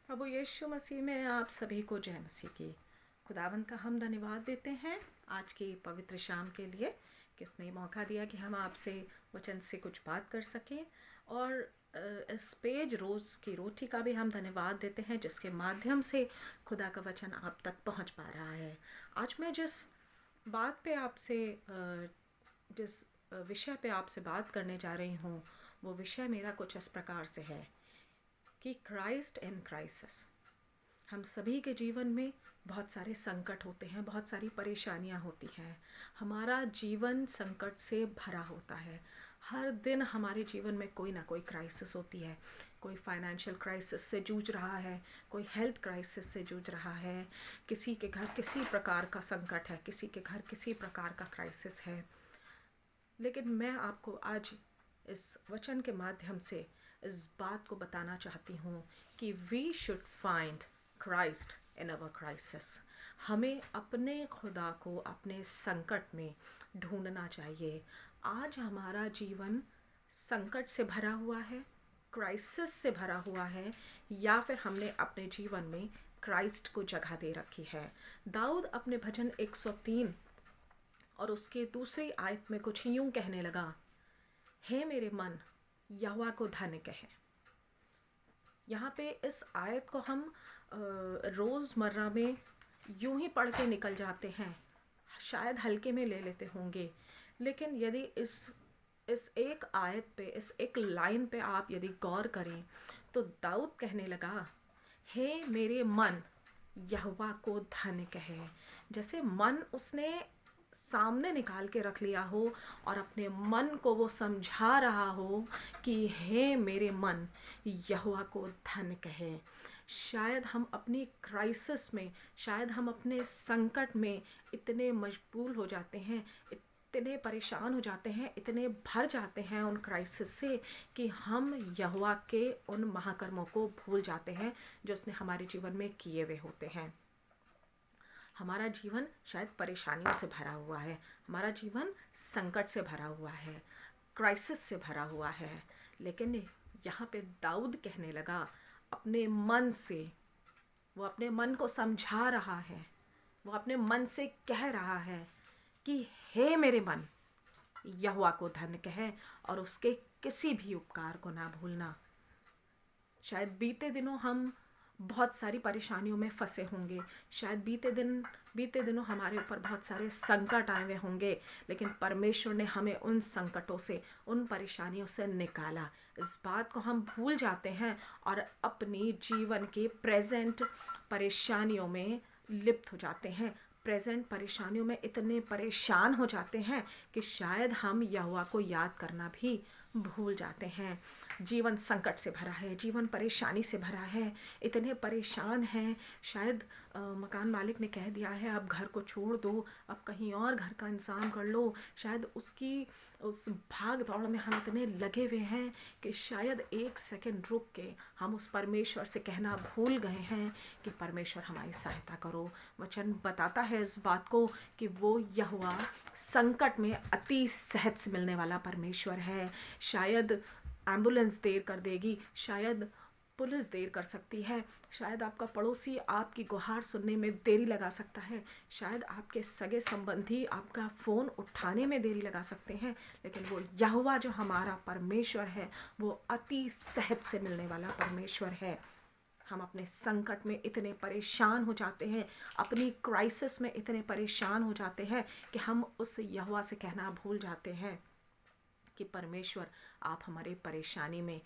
प्रभु यीशु मसीह में आप सभी को जय मसीह की। खुदावंद का हम धन्यवाद देते हैं आज की पवित्र शाम के लिए कि उसने मौका दिया कि हम आपसे वचन से कुछ बात कर सकें। और इस पेज रोज़ की रोटी का भी हम धन्यवाद देते हैं जिसके माध्यम से खुदा का वचन आप तक पहुंच पा रहा है। आज मैं जिस बात पे आपसे जिस विषय पे आपसे बात करने जा रही हूँ वो विषय मेरा कुछ इस प्रकार से है कि क्राइस्ट इन क्राइसिस। हम सभी के जीवन में बहुत सारे संकट होते हैं, बहुत सारी परेशानियां होती हैं। हमारा जीवन संकट से भरा होता है। हर दिन हमारे जीवन में कोई ना कोई क्राइसिस होती है। कोई फाइनेंशियल क्राइसिस से जूझ रहा है, कोई हेल्थ क्राइसिस से जूझ रहा है, किसी के घर किसी प्रकार का संकट है, किसी के घर किसी प्रकार का क्राइसिस है। लेकिन मैं आपको आज इस वचन के माध्यम से इस बात को बताना चाहती हूँ कि we should find Christ in our crisis. हमें अपने खुदा को अपने संकट में ढूंढना चाहिए। आज हमारा जीवन संकट से भरा हुआ है, क्राइसिस से भरा हुआ है, या फिर हमने अपने जीवन में क्राइस्ट को जगह दे रखी है। दाऊद अपने भजन 103 और उसके दूसरी आयत में कुछ यूं कहने लगा, हे मेरे मन यहोवा को धन्य कहे। यहाँ पे इस आयत को हम रोज़मर्रा में यूं ही पढ़ के निकल जाते हैं, शायद हल्के में ले लेते होंगे। लेकिन यदि इस एक आयत पे, इस एक लाइन पे आप यदि गौर करें तो दाऊद कहने लगा, हे मेरे मन यहोवा को धन्य कहे। जैसे मन उसने सामने निकाल के रख लिया हो और अपने मन को वो समझा रहा हो कि हे मेरे मन यहोवा को धन्य कहे। शायद हम अपनी क्राइसिस में, शायद हम अपने संकट में इतने मजबूर हो जाते हैं, इतने परेशान हो जाते हैं, इतने भर जाते हैं उन क्राइसिस से कि हम यहोवा के उन महाकर्मों को भूल जाते हैं जो उसने हमारे जीवन में किए हुए होते हैं। हमारा जीवन शायद परेशानियों से भरा हुआ है, हमारा जीवन संकट से भरा हुआ है, क्राइसिस से भरा हुआ है। लेकिन यहाँ पे दाऊद कहने लगा अपने मन से, वो अपने मन को समझा रहा है, वो अपने मन से कह रहा है कि हे मेरे मन यहोवा को धन्य कहे और उसके किसी भी उपकार को ना भूलना। शायद बीते दिनों हम बहुत सारी परेशानियों में फंसे होंगे, शायद बीते दिनों हमारे ऊपर बहुत सारे संकट आए हुए होंगे, लेकिन परमेश्वर ने हमें उन संकटों से, उन परेशानियों से निकाला। इस बात को हम भूल जाते हैं और अपनी जीवन के प्रेजेंट परेशानियों में लिप्त हो जाते हैं। प्रेजेंट परेशानियों में इतने परेशान हो जाते हैं कि शायद हम यहोवा को याद करना भी भूल जाते हैं। जीवन संकट से भरा है, जीवन परेशानी से भरा है, इतने परेशान हैं। शायद मकान मालिक ने कह दिया है अब घर को छोड़ दो, अब कहीं और घर का इंतजाम कर लो। शायद उस भाग दौड़ में हम इतने लगे हुए हैं कि शायद एक सेकंड रुक के हम उस परमेश्वर से कहना भूल गए हैं कि परमेश्वर हमारी सहायता करो। वचन बताता है इस बात को कि वो यहोवा संकट में अति सहज से मिलने वाला परमेश्वर है। शायद एम्बुलेंस देर कर देगी, शायद पुलिस देर कर सकती है, शायद आपका पड़ोसी आपकी गुहार सुनने में देरी लगा सकता है, शायद आपके सगे संबंधी आपका फ़ोन उठाने में देरी लगा सकते हैं, लेकिन वो यहोवा जो हमारा परमेश्वर है वो अति सहज से मिलने वाला परमेश्वर है। हम अपने संकट में इतने परेशान हो जाते हैं, अपनी क्राइसिस में इतने परेशान हो जाते हैं कि हम उस यहोवा से कहना भूल जाते हैं कि परमेश्वर आप हमारे परेशानी में,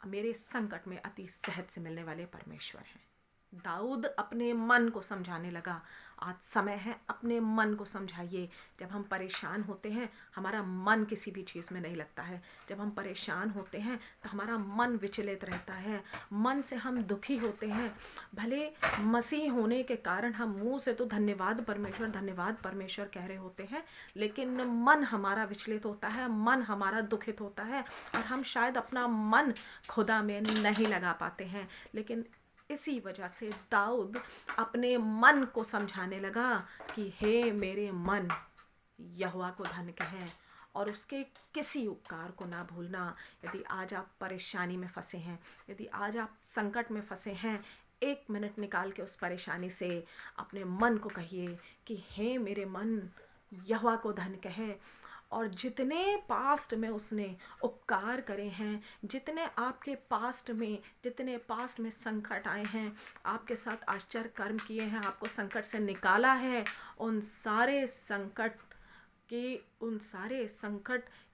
मेरे संकट में अति सहज से मिलने वाले परमेश्वर हैं। दाऊद अपने मन को समझाने लगा। आज समय है अपने मन को समझाइए। जब हम परेशान होते हैं हमारा मन किसी भी चीज़ में नहीं लगता है। जब हम परेशान होते हैं तो हमारा मन विचलित रहता है, मन से हम दुखी होते हैं। भले मसीह होने के कारण हम मुंह से तो धन्यवाद परमेश्वर कह रहे होते हैं, लेकिन मन हमारा विचलित होता है, मन हमारा दुखित होता है और हम शायद अपना मन खुदा में नहीं लगा पाते हैं। लेकिन इसी वजह से दाऊद अपने मन को समझाने लगा कि हे मेरे मन यहोवा को धन्य कहे और उसके किसी उपकार को ना भूलना। यदि आज आप परेशानी में फंसे हैं, यदि आज आप संकट में फंसे हैं, 1 मिनट निकाल के उस परेशानी से अपने मन को कहिए कि हे मेरे मन, यहोवा को धन कहे, और जितने पास्ट में उसने उपकार करे हैं, जितने पास्ट में संकट आए हैं, आपके साथ आश्चर्य कर्म किए हैं, आपको संकट से निकाला है, उन सारे संकट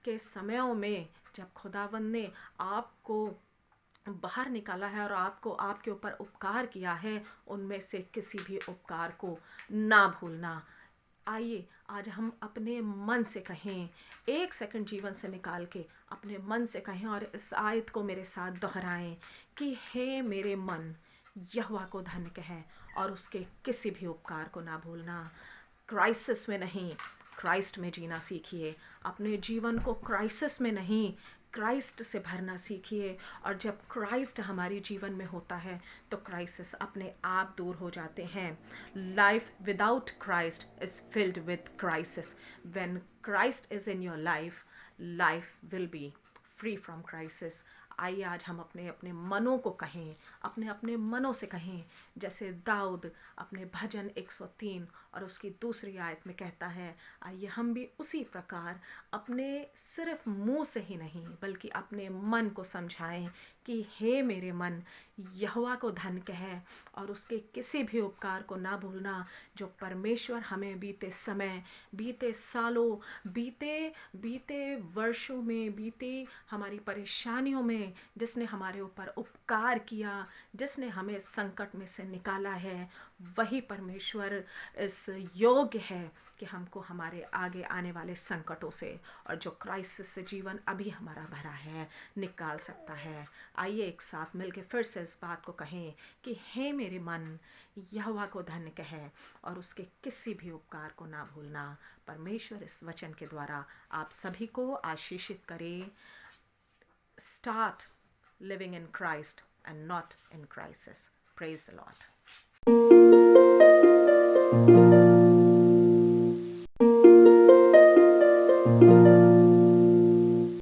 के समयों में जब खुदावंद ने आपको बाहर निकाला है और आपको आपके ऊपर उपकार किया है, उनमें से किसी भी उपकार को ना भूलना। आइए आज हम अपने मन से कहें, 1 सेकंड जीवन से निकाल के अपने मन से कहें और इस आयत को मेरे साथ दोहराएं कि हे मेरे मन, यहोवा को धन्य कहे और उसके किसी भी उपकार को ना भूलना। क्राइसिस में नहीं, क्राइस्ट में जीना सीखिए। अपने जीवन को क्राइसिस में नहीं, क्राइस्ट से भरना सीखिए। और जब क्राइस्ट हमारे जीवन में होता है तो क्राइसिस अपने आप दूर हो जाते हैं। Life without Christ is filled with crisis. When Christ is in your life, life will be free from crisis. आइए आज हम अपने अपने मनों को कहें, अपने अपने मनों से कहें, जैसे दाऊद अपने भजन 103 और उसकी दूसरी आयत में कहता है। आइए हम भी उसी प्रकार अपने सिर्फ मुंह से ही नहीं बल्कि अपने मन को समझाएं कि हे मेरे मन, यहोवा को धन कहे और उसके किसी भी उपकार को ना भूलना, जो परमेश्वर हमें बीते समय, बीते सालों, बीते वर्षों में, बीते हमारी परेशानियों में जिसने हमारे ऊपर उपकार किया, जिसने हमें संकट में से निकाला है, वही परमेश्वर इस योग्य है कि हमको हमारे आगे आने वाले संकटों से और जो क्राइसिस से जीवन अभी हमारा भरा है निकाल सकता है। आइए एक साथ मिलकर फिर से इस बात को कहें कि हे मेरे मन, यहोवा को धन्य कहे और उसके किसी भी उपकार को ना भूलना। परमेश्वर इस वचन के द्वारा आप सभी को आशीषित करे। Start living in Christ and not in crisis. Praise the Lord.